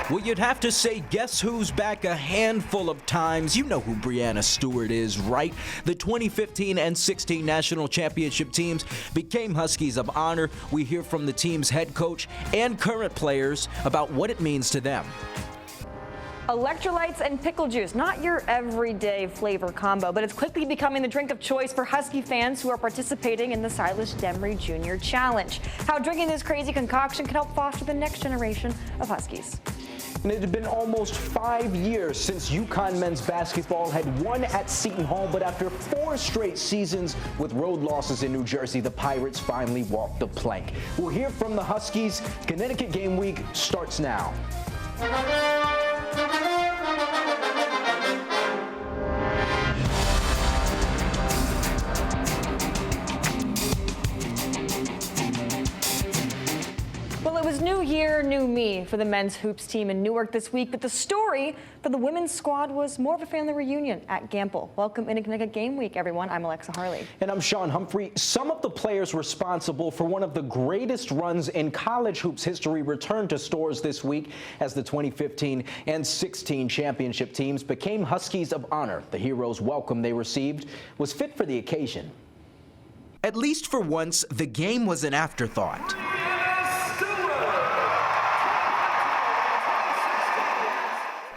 Well, you'd have to say Guess Who's back a handful of times. You know who Brianna Stewart is, right? The 2015 and 16 national championship teams became Huskies of Honor. We hear from the team's head coach and current players about what it means to them. Electrolytes and pickle juice, not your everyday flavor combo, but it's quickly becoming the drink of choice for Husky fans who are participating in the Silas Demery Jr. Challenge. How drinking this crazy concoction can help foster the next generation of Huskies. And it had been almost 5 years since UConn men's basketball had won at Seton Hall, but after 4 straight seasons with road losses in New Jersey, the Pirates finally walked the plank. We'll hear from the Huskies. Connecticut Game Week starts now. Well, it was new year, new me for the men's hoops team in Newark this week, but the story for the women's squad was more of a family reunion at Gamble. Welcome into Connecticut Game Week, everyone. I'm Alexa Harley. And I'm Sean Humphrey. Some of the players responsible for one of the greatest runs in college hoops history returned to stores this week as the 2015 and 16 championship teams became Huskies of Honor. The heroes' welcome they received was fit for the occasion. At least for once, the game was an afterthought.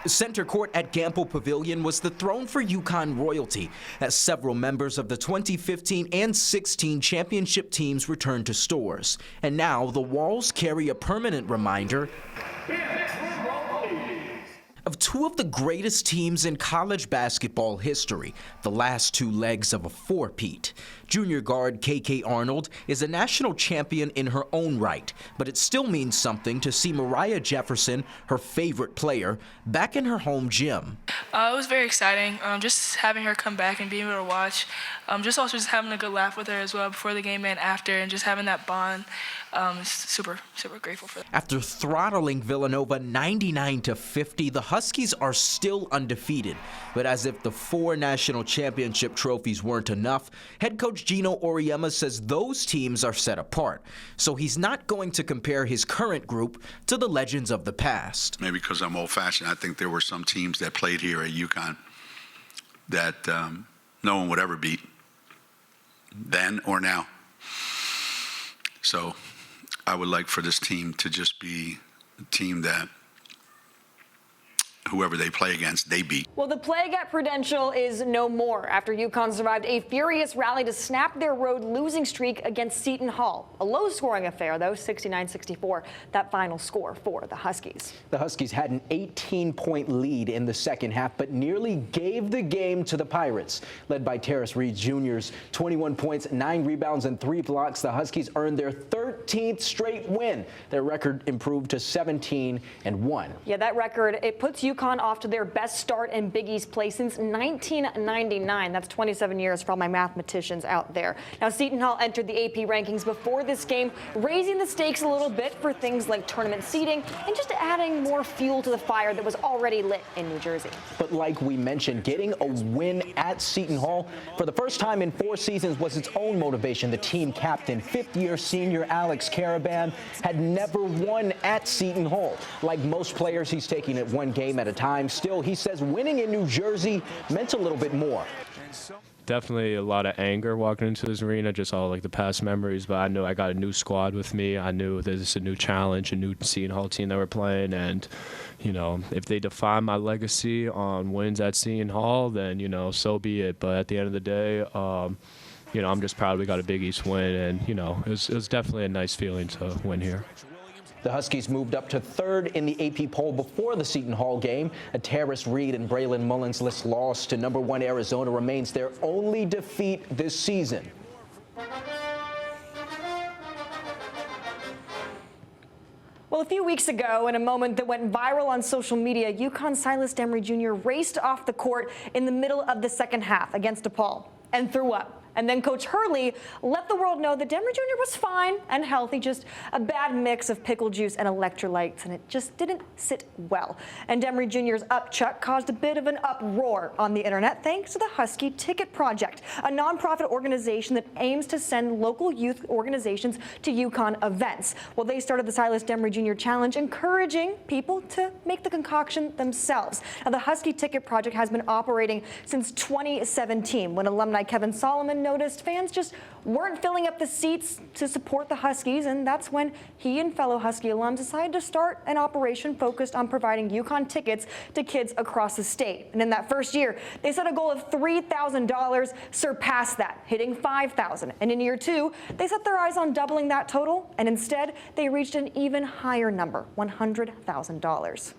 Center court at Gamble Pavilion was the throne for UConn royalty as several members of the 2015 and 16 championship teams returned to stores. And now the walls carry a permanent reminder of two of the greatest teams in college basketball history, the last two legs of a four-peat. Junior guard KK Arnold is a national champion in her own right, but it still means something to see Mariah Jefferson, her favorite player, back in her home gym. It was very exciting, just having her come back and being able to watch, just having a good laugh with her as well before the game and after, and just having that bond. Super grateful for that. After throttling Villanova 99-50, the Huskies are still undefeated. But as if the 4 national championship trophies weren't enough, head coach Gino Auriemma says those teams are set apart. So he's not going to compare his current group to the legends of the past. Maybe because I'm old-fashioned, I think there were some teams that played here at UConn that no one would ever beat, then or now. So I would like for this team to just be a team that whoever they play against, they beat. Well, the plague at Prudential is no more after UConn survived a furious rally to snap their road losing streak against Seton Hall. A low-scoring affair, though, 69-64, that final score for the Huskies. The Huskies had an 18-point lead in the second half, but nearly gave the game to the Pirates. Led by Terrace Reed Jr.'s 21 points, 9 rebounds, and 3 blocks, the Huskies earned their 13th straight win. Their record improved to 17-1. Yeah, that record, it puts UConn off to their best start in Big East play since 1999. That's 27 years for all my mathematicians out there. Now, Seton Hall entered the AP rankings before this game, raising the stakes a little bit for things like tournament seeding and just adding more fuel to the fire that was already lit in New Jersey. But like we mentioned, getting a win at Seton Hall for the first time in 4 seasons was its own motivation. The team captain, 5th-year senior Alex Caravan, had never won at Seton Hall. Like most players, he's taking it one game at a time. Still, he says winning in New Jersey meant a little bit more. Definitely a lot of anger walking into this arena, just all like the past memories, but I knew I got a new squad with me. I knew there's a new challenge, a new Seton Hall team that we're playing, and, you know, if they define my legacy on wins at Seton Hall, then, you know, so be it. But at the end of the day, you know, I'm just proud we got a Big East win, and, you know, it was definitely a nice feeling to win here. The Huskies moved up to 3rd in the AP poll before the Seton Hall game. A Terrace Reed and Braylon Mullins' loss to number 1 Arizona remains their only defeat this season. Well, a few weeks ago, in a moment that went viral on social media, UConn's Silas Demery Jr. raced off the court in the middle of the second half against DePaul and threw up. And then Coach Hurley let the world know that Demery Jr. was fine and healthy, just a bad mix of pickle juice and electrolytes, and it just didn't sit well. And Demery Jr.'s upchuck caused a bit of an uproar on the internet thanks to the Husky Ticket Project, a nonprofit organization that aims to send local youth organizations to UConn events. Well, they started the Silas Demery Jr. Challenge, encouraging people to make the concoction themselves. Now, the Husky Ticket Project has been operating since 2017, when alumni Kevin Solomon noticed fans just weren't filling up the seats to support the Huskies, and that's when he and fellow Husky alums decided to start an operation focused on providing UConn tickets to kids across the state. And in that first year, they set a goal of $3,000, surpassed that, hitting $5,000. And in year two, they set their eyes on doubling that total, and instead, they reached an even higher number, $100,000.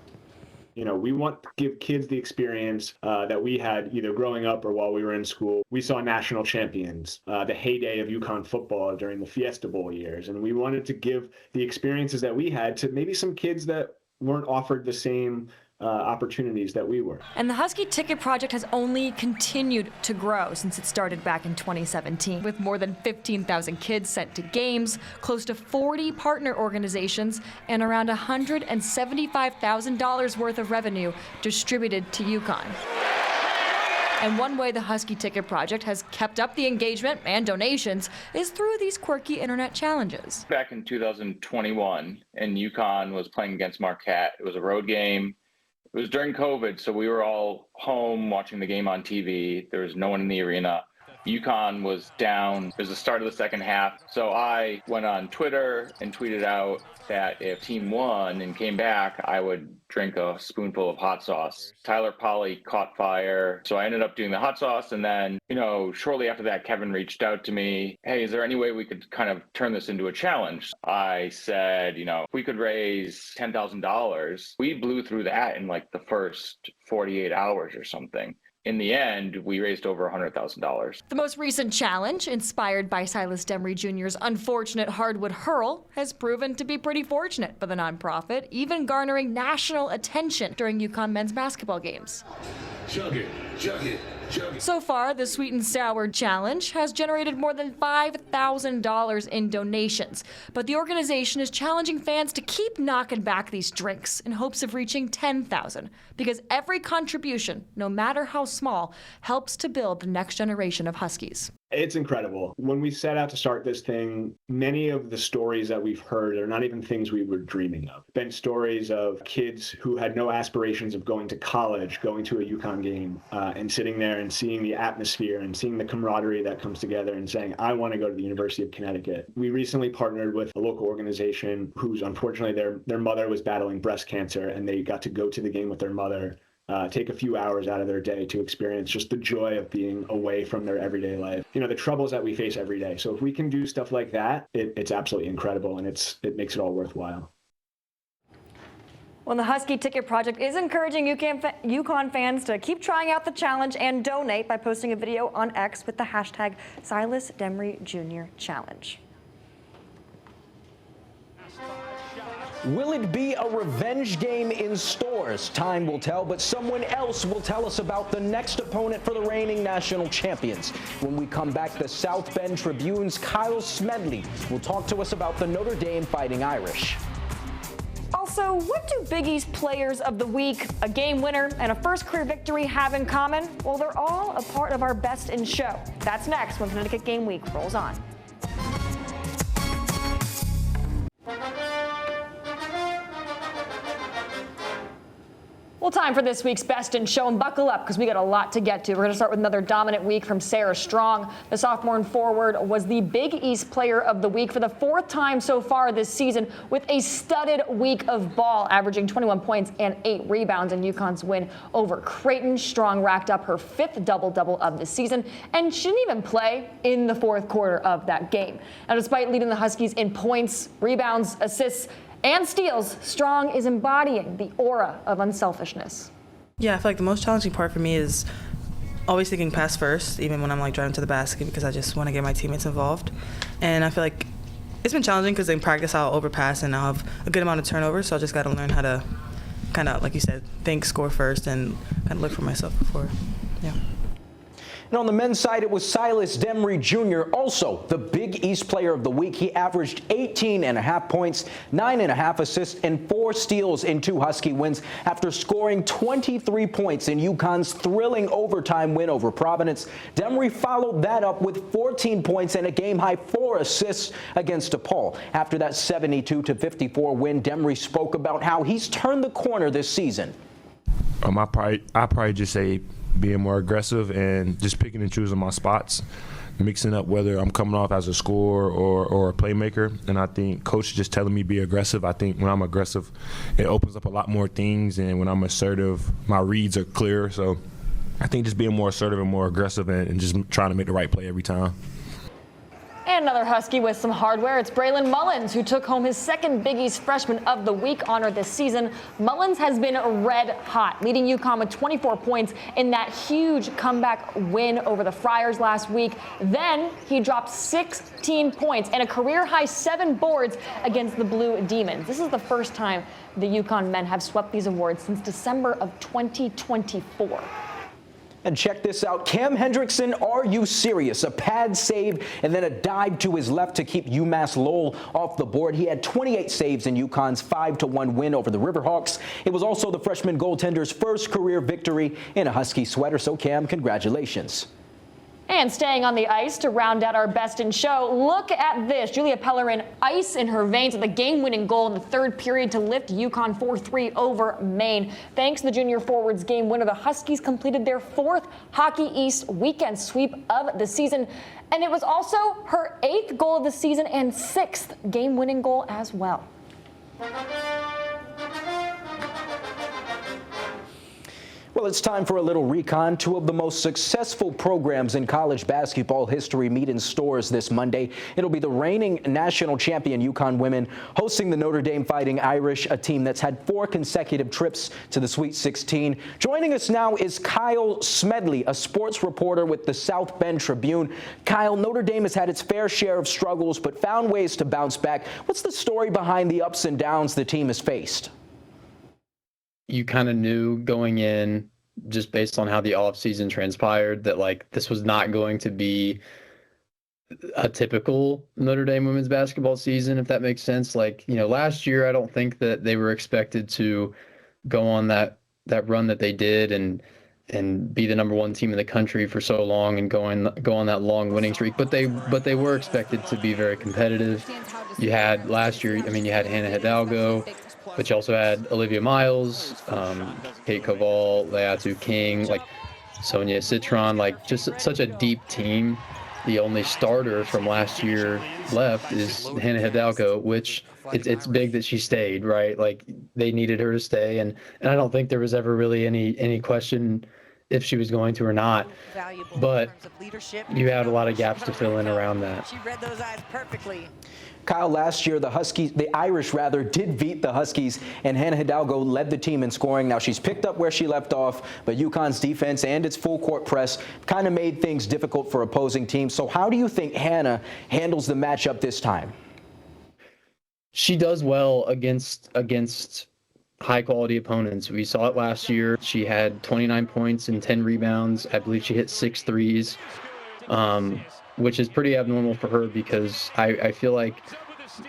You know, we want to give kids the experience that we had either growing up or while we were in school. We saw national champions, the heyday of UConn football during the Fiesta Bowl years. And we wanted to give the experiences that we had to maybe some kids that weren't offered the same opportunities that we were. And the Husky Ticket Project has only continued to grow since it started back in 2017, with more than 15,000 kids sent to games, close to 40 partner organizations, and around $175,000 worth of revenue distributed to UConn. And one way the Husky Ticket Project has kept up the engagement and donations is through these quirky internet challenges. Back in 2021, and UConn was playing against Marquette. It was a road game. It was during COVID, so we were all home watching the game on TV. There was no one in the arena. UConn was down. It was the start of the second half. So I went on Twitter and tweeted out that if team won and came back, I would drink a spoonful of hot sauce. Tyler Polley caught fire. So I ended up doing the hot sauce. And then, shortly after that, Kevin reached out to me. Hey, is there any way we could kind of turn this into a challenge? I said, if we could raise $10,000. We blew through that in like the first 48 hours or something. In the end, we raised over $100,000. The most recent challenge, inspired by Silas Demery Jr.'s unfortunate hardwood hurl, has proven to be pretty fortunate for the nonprofit, even garnering national attention during UConn men's basketball games. Chug it, chug it. So far, the Sweet and Sour Challenge has generated more than $5,000 in donations. But the organization is challenging fans to keep knocking back these drinks in hopes of reaching $10,000. Because every contribution, no matter how small, helps to build the next generation of Huskies. It's incredible. When we set out to start this thing, many of the stories that we've heard are not even things we were dreaming of. Been stories of kids who had no aspirations of going to college, going to a UConn game, and sitting there and seeing the atmosphere and seeing the camaraderie that comes together and saying, I want to go to the University of Connecticut. We recently partnered with a local organization whose unfortunately their mother was battling breast cancer, and they got to go to the game with their mother. Take a few hours out of their day to experience just the joy of being away from their everyday life. The troubles that we face every day. So if we can do stuff like that, it's absolutely incredible, and it makes it all worthwhile. Well, the Husky Ticket Project is encouraging UConn fans to keep trying out the challenge and donate by posting a video on X with the hashtag Silas Demery Jr. Challenge. Will it be a revenge game in stores? Time will tell, but someone else will tell us about the next opponent for the reigning national champions. When we come back, the South Bend Tribune's Kyle Smedley will talk to us about the Notre Dame Fighting Irish. Also, what do Big East Players of the Week, a game winner, and a first career victory have in common? Well, they're all a part of our Best in Show. That's next when Connecticut Game Week rolls on. Well, time for this week's Best in Show, and buckle up because we got a lot to get to. We're going to start with another dominant week from Sarah Strong. The sophomore and forward was the Big East Player of the Week for the fourth time so far this season with a studded week of ball, averaging 21 points and 8 rebounds in UConn's win over Creighton. Strong racked up her 5th double-double of the season, and she didn't even play in the fourth quarter of that game. Now, despite leading the Huskies in points, rebounds, assists, and steals, Strong is embodying the aura of unselfishness. Yeah, I feel like the most challenging part for me is always thinking pass first, even when I'm driving to the basket, because I just want to get my teammates involved. And I feel like it's been challenging because in practice I'll overpass and I'll have a good amount of turnovers, so I just got to learn how to kind of, like you said, think, score first, and kind of look for myself before. Yeah. And on the men's side, it was Silas Demry Jr., also the Big East Player of the Week. He averaged 18.5 points, 9.5 assists, and 4 steals in 2 Husky wins after scoring 23 points in UConn's thrilling overtime win over Providence. Demry followed that up with 14 points and a game-high 4 assists against DePaul. After that 72-54 win, Demry spoke about how he's turned the corner this season. I probably just say being more aggressive and just picking and choosing my spots, mixing up whether I'm coming off as a scorer or a playmaker. And I think coach is just telling me be aggressive. I think when I'm aggressive, it opens up a lot more things. And when I'm assertive, my reads are clear. So I think just being more assertive and more aggressive and just trying to make the right play every time. And another Husky with some hardware. It's Braylon Mullins, who took home his second Big East Freshman of the Week honor this season. Mullins has been red hot, leading UConn with 24 points in that huge comeback win over the Friars last week. Then he dropped 16 points and a career-high 7 boards against the Blue Demons. This is the first time the UConn men have swept these awards since December of 2024. And check this out. Cam Hendrickson, are you serious? A pad save and then a dive to his left to keep UMass Lowell off the board. He had 28 saves in UConn's 5-1 win over the Riverhawks. It was also the freshman goaltender's first career victory in a Husky sweater. So Cam, congratulations. And staying on the ice to round out our best in show, look at this. Julia Pellerin, ice in her veins with a game-winning goal in the third period to lift UConn 4-3 over Maine. Thanks to the junior forward's game winner, the Huskies completed their 4th Hockey East weekend sweep of the season. And it was also her 8th goal of the season and 6th game-winning goal as well. Well, it's time for a little recon. 2 of the most successful programs in college basketball history meet in stores this Monday. It'll be the reigning national champion UConn women hosting the Notre Dame Fighting Irish, a team that's had 4 consecutive trips to the Sweet 16. Joining us now is Kyle Smedley, a sports reporter with the South Bend Tribune. Kyle, Notre Dame has had its fair share of struggles but found ways to bounce back. What's the story behind the ups and downs the team has faced? You kind of knew going in, just based on how the offseason transpired, that like this was not going to be a typical Notre Dame women's basketball season, if that makes sense. Like, you know, last year, I don't think that they were expected to go on that run that they did and be the #1 team in the country for so long and go on that long winning streak. But they were expected to be very competitive. You had last year, I mean, you had Hannah Hidalgo, but you also had Olivia Miles, Kate Koval, Leatu King, like Sonia Citron, like just such a deep team. The only starter from last year left is Hannah Hidalgo, which it's big that she stayed, right? Like they needed her to stay, and I don't think there was ever really any question if she was going to or not. But you had a lot of gaps to fill in around that. She read those eyes perfectly. Kyle, last year the Irish did beat the Huskies, and Hannah Hidalgo led the team in scoring. Now she's picked up where she left off, but UConn's defense and its full court press kind of made things difficult for opposing teams. So how do you think Hannah handles the matchup this time? She does well against high quality opponents. We saw it last year. She had 29 points and 10 rebounds. I believe she hit 6 threes. Which is pretty abnormal for her because I feel like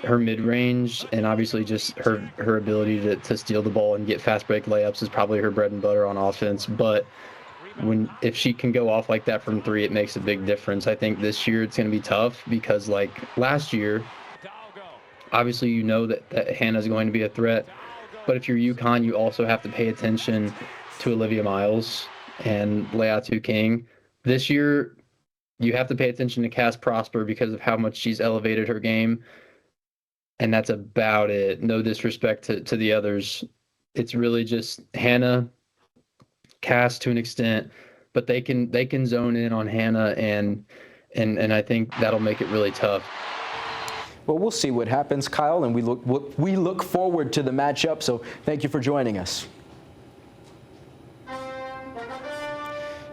her mid-range and obviously just her ability to steal the ball and get fast break layups is probably her bread and butter on offense. But if she can go off like that from 3, it makes a big difference. I think this year it's going to be tough because like last year, obviously you know that Hannah's going to be a threat. But if you're UConn, you also have to pay attention to Olivia Miles and Leatu King. This year, you have to pay attention to Cass Prosper because of how much she's elevated her game. And that's about it. No disrespect to the others. It's really just Hannah, Cass to an extent, but they can zone in on Hannah and I think that'll make it really tough. Well, we'll see what happens, Kyle, and we look forward to the matchup. So thank you for joining us.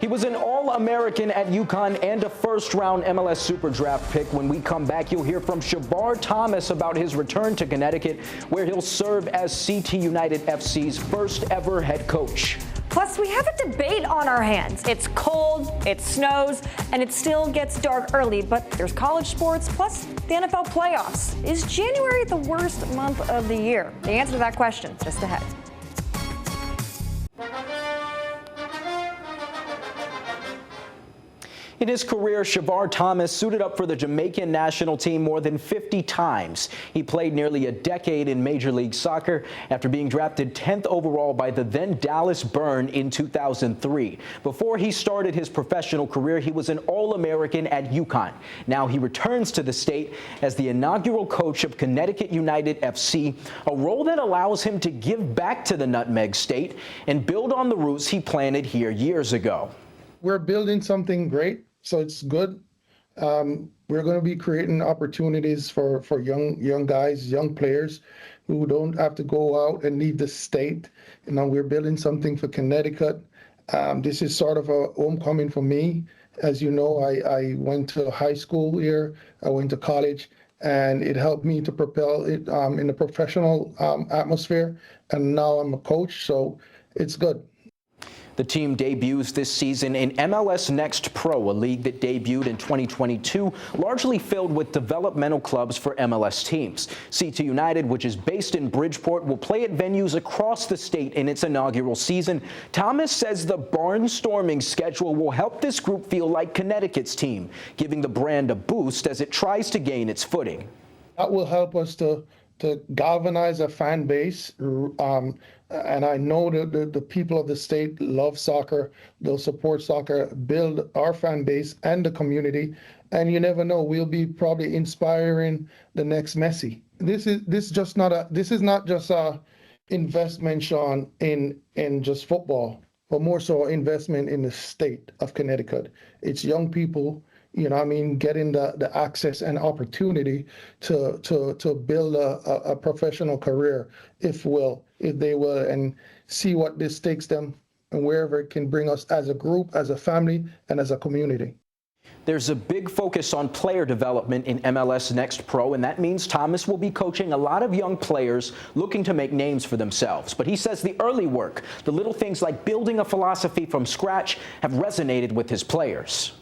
He was an All-American at UConn and a first-round MLS Super Draft pick. When we come back, you'll hear from Shavar Thomas about his return to Connecticut, where he'll serve as CT United FC's first-ever head coach. Plus, we have a debate on our hands. It's cold, it snows, and it still gets dark early, but there's college sports, plus the NFL playoffs. Is January the worst month of the year? The answer to that question just ahead. In his career, Shavar Thomas suited up for the Jamaican national team more than 50 times. He played nearly a decade in Major League Soccer after being drafted 10th overall by the then Dallas Burn in 2003. Before he started his professional career, he was an All-American at UConn. Now he returns to the state as the inaugural coach of Connecticut United FC, a role that allows him to give back to the Nutmeg State and build on the roots he planted here years ago. We're building something great. So it's good. We're going to be creating opportunities for young guys, young players who don't have to go out and leave the state. You know, we're building something for Connecticut. This is sort of a homecoming for me. As you know, I went to high school here. I went to college, and it helped me to propel it in the professional atmosphere. And now I'm a coach, so it's good. The team debuts this season in MLS Next Pro, a league that debuted in 2022, largely filled with developmental clubs for MLS teams. Seton United, which is based in Bridgeport, will play at venues across the state in its inaugural season. Thomas says the barnstorming schedule will help this group feel like Connecticut's team, giving the brand a boost as it tries to gain its footing. That will help us to galvanize a fan base. And I know that the people of the state love soccer. They'll support soccer, build our fan base and the community. And you never know, we'll be probably inspiring the next Messi. This is not just a investment, Sean, in just football, but more so investment in the state of Connecticut. It's young people, you know what I mean, getting the access and opportunity to build a professional career, if they will, and see what this takes them and wherever it can bring us as a group, as a family, and as a community. There's a big focus on player development in MLS Next Pro, and that means Thomas will be coaching a lot of young players looking to make names for themselves. But he says the early work, the little things like building a philosophy from scratch, have resonated with his players.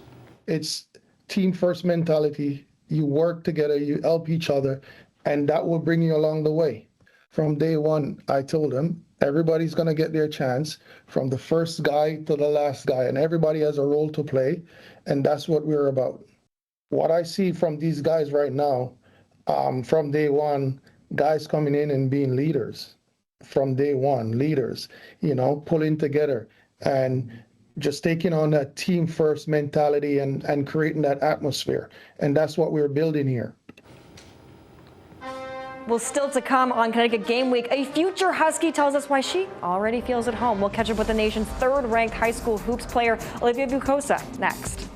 It's team first mentality. You work together, you help each other, and that will bring you along the way. From day one, I told them, everybody's going to get their chance, from the first guy to the last guy, and everybody has a role to play, and that's what we're about. What I see from these guys right now, from day one, guys coming in and being leaders. From day one, leaders, you know, pulling together and just taking on that team first mentality and creating that atmosphere. And that's what we're building here. Well, still to come on Connecticut Game Week, a future Husky tells us why she already feels at home. We'll catch up with the nation's third-ranked high school hoops player, Olivia Bucosa, next.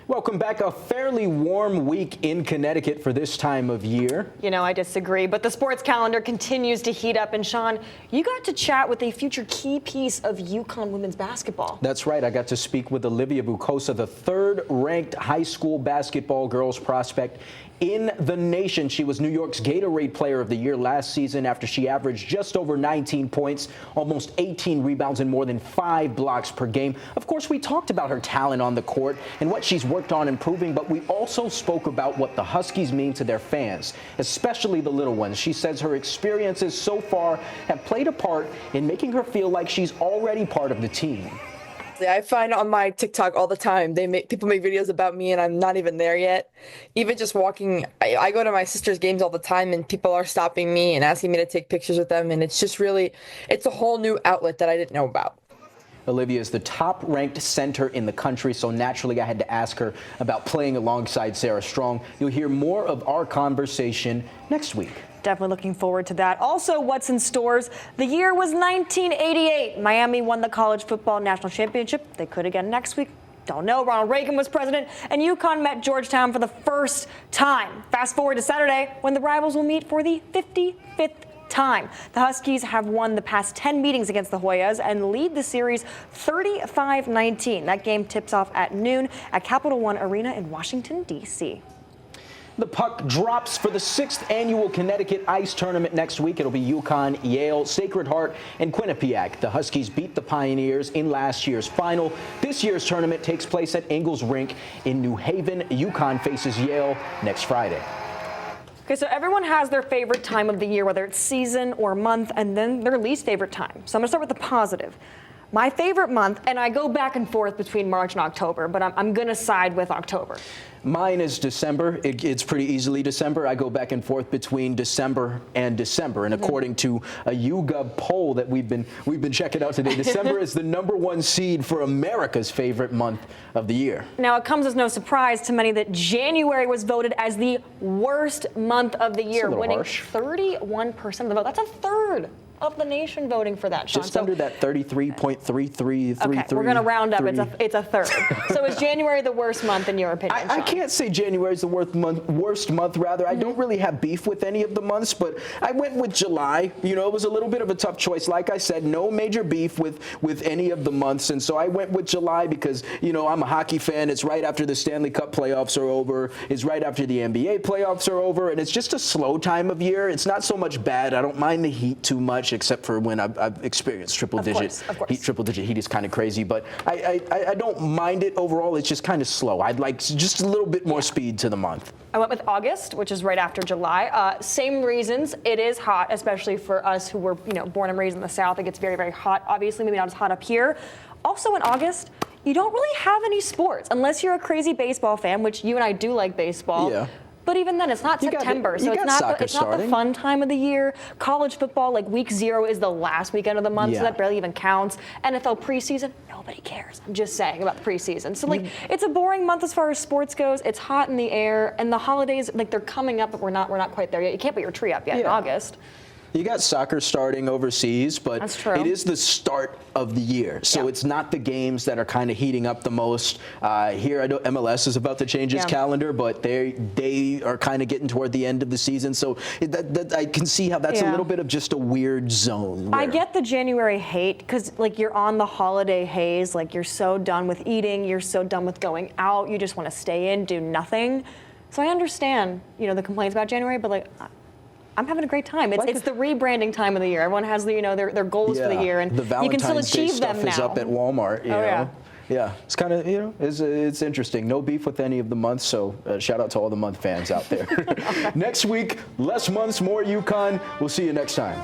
Welcome back. A fairly warm week in Connecticut for this time of year. You know, I disagree, but the sports calendar continues to heat up. And Sean, you got to chat with a future key piece of UConn women's basketball. That's right. I got to speak with Olivia Bucosa, the third-ranked high school basketball girls prospect in the nation. She was New York's Gatorade Player of the Year last season after she averaged just over 19 points, almost 18 rebounds, and more than 5 blocks per game. Of course, we talked about her talent on the court and what she's worked on improving, but we also spoke about what the Huskies mean to their fans, especially the little ones. She says her experiences so far have played a part in making her feel like she's already part of the team. I find on my TikTok all the time, people make videos about me and I'm not even there yet. Even just walking, I go to my sister's games all the time and people are stopping me and asking me to take pictures with them. And it's just really, it's a whole new outlet that I didn't know about. Olivia is the top-ranked center in the country, so naturally I had to ask her about playing alongside Sarah Strong. You'll hear more of our conversation next week. Definitely looking forward to that. Also, what's in stores? The year was 1988. Miami won the college football national championship. They could again next week. Don't know. Ronald Reagan was president, and UConn met Georgetown for the first time. Fast forward to Saturday, when the rivals will meet for the 55th time. The Huskies have won the past 10 meetings against the Hoyas and lead the series 35-19. That game tips off at noon at Capital One Arena in Washington, D.C. The puck drops for the 6th annual Connecticut Ice Tournament next week. It'll be UConn, Yale, Sacred Heart, and Quinnipiac. The Huskies beat the Pioneers in last year's final. This year's tournament takes place at Ingles Rink in New Haven. UConn faces Yale next Friday. Okay, so everyone has their favorite time of the year, whether it's season or month, and then their least favorite time. So I'm going to start with the positive. My favorite month, and I go back and forth between March and October, but I'm going to side with October. Mine is December. It's pretty easily December. I go back and forth between December and December. And according to a YouGov poll that we've been checking out today, December is the #1 seed for America's favorite month of the year. Now, it comes as no surprise to many that January was voted as the worst month of the year, winning 31% of the vote. That's a third of the nation voting for that, Sean. Just under that 33.3333. Okay, we're going to round up. It's a third. So is January the worst month in your opinion, I can't say January is the worst month. I don't really have beef with any of the months, but I went with July. You know, it was a little bit of a tough choice. Like I said, no major beef with any of the months, and so I went with July because, you know, I'm a hockey fan. It's right after the Stanley Cup playoffs are over. It's right after the NBA playoffs are over, and it's just a slow time of year. It's not so much bad. I don't mind the heat too much, except for when I've experienced triple-digit heat. Triple-digit heat is kind of crazy, but I don't mind it overall. It's just kind of slow. I'd like just a little bit more speed to the month. I went with August, which is right after July. Same reasons. It is hot, especially for us who were, you know, born and raised in the South. It gets very, very hot. Obviously, maybe not as hot up here. Also in August, you don't really have any sports unless you're a crazy baseball fan, which you and I do like baseball. Yeah. But even then, it's not September, so it's not the fun time of the year. College football, like week 0 is the last weekend of the month, so that barely even counts. NFL preseason, nobody cares. I'm just saying about the preseason. So like, it's a boring month as far as sports goes. It's hot in the air, and the holidays, like they're coming up, but we're not quite there yet. You can't put your tree up yet in August. You got soccer starting overseas, but it is the start of the year. So it's not the games that are kind of heating up the most. Here, I know MLS is about to change its calendar, but they are kind of getting toward the end of the season. So I can see how that's a little bit of just a weird zone. I get the January hate because like you're on the holiday haze, like you're so done with eating, you're so done with going out, you just want to stay in, do nothing. So I understand, you know, the complaints about January, but like, I'm having a great time. It's the rebranding time of the year. Everyone has their goals for the year, and you can still achieve them now. The Valentine's Day stuff is up at Walmart. You know? Yeah, it's kind of, you know, it's interesting. No beef with any of the months, so shout out to all the month fans out there. Next week, less months, more UConn. We'll see you next time.